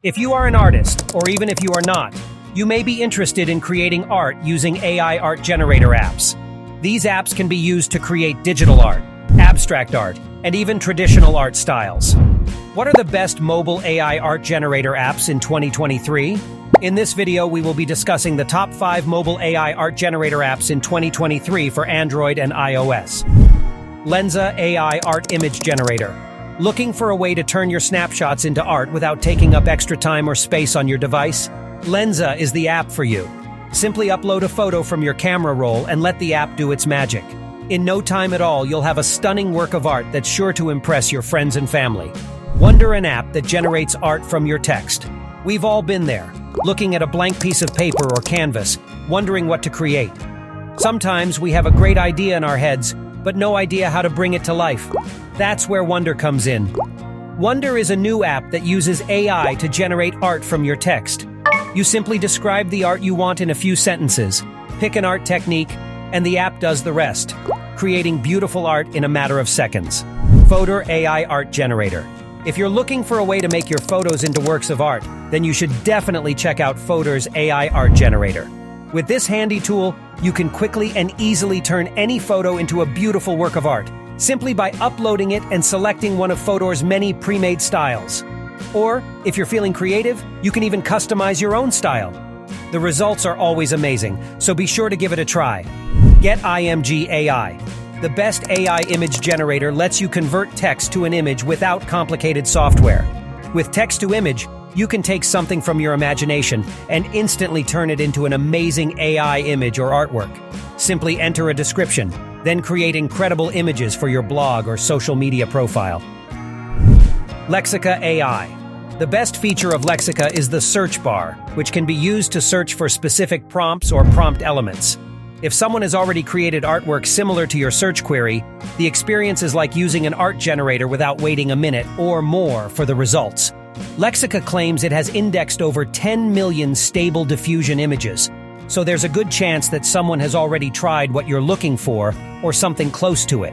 If you are an artist, or even if you are not, you may be interested in creating art using AI art generator apps. These apps can be used to create digital art, abstract art, and even traditional art styles. What are the best mobile AI art generator apps in 2023? In this video, we will be discussing the top 5 mobile AI art generator apps in 2023 for Android and iOS. Lensa AI Art Image Generator. Looking for a way to turn your snapshots into art without taking up extra time or space on your device? Lensa is the app for you. Simply upload a photo from your camera roll and let the app do its magic. In no time at all, you'll have a stunning work of art that's sure to impress your friends and family. Wonder an app that generates art from your text. We've all been there, looking at a blank piece of paper or canvas, wondering what to create. Sometimes we have a great idea in our heads, but no idea how to bring it to life. That's where Wonder comes in. Wonder is a new app that uses AI to generate art from your text. You simply describe the art you want in a few sentences, pick an art technique, and the app does the rest, creating beautiful art in a matter of seconds. Photo AI Art Generator. If you're looking for a way to make your photos into works of art, then you should definitely check out Photo's AI Art Generator. With this handy tool, you can quickly and easily turn any photo into a beautiful work of art, simply by uploading it and selecting one of Photo's many pre-made styles. Or, if you're feeling creative, you can even customize your own style. The results are always amazing, so be sure to give it a try. Get IMG AI. The best AI image generator lets you convert text to an image without complicated software. With text-to-image, you can take something from your imagination and instantly turn it into an amazing AI image or artwork. Simply enter a description, then create incredible images for your blog or social media profile. Lexica AI. The best feature of Lexica is the search bar, which can be used to search for specific prompts or prompt elements. If someone has already created artwork similar to your search query, the experience is like using an art generator without waiting a minute or more for the results. Lexica claims it has indexed over 10 million stable diffusion images, so there's a good chance that someone has already tried what you're looking for or something close to it.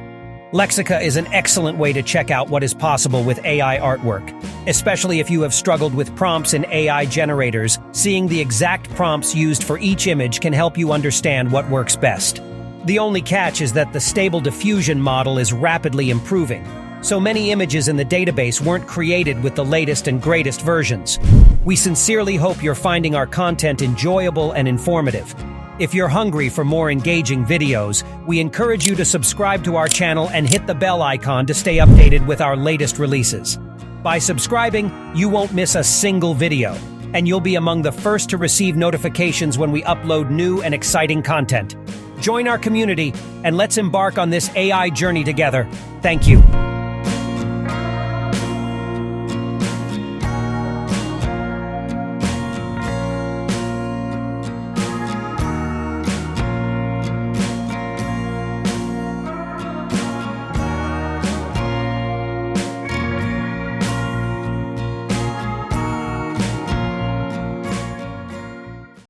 Lexica is an excellent way to check out what is possible with AI artwork, especially if you have struggled with prompts in AI generators. Seeing the exact prompts used for each image can help you understand what works best. The only catch is that the stable diffusion model is rapidly improving, so many images in the database weren't created with the latest and greatest versions. We sincerely hope you're finding our content enjoyable and informative. If you're hungry for more engaging videos, we encourage you to subscribe to our channel and hit the bell icon to stay updated with our latest releases. By subscribing, you won't miss a single video, and you'll be among the first to receive notifications when we upload new and exciting content. Join our community, and let's embark on this AI journey together. Thank you.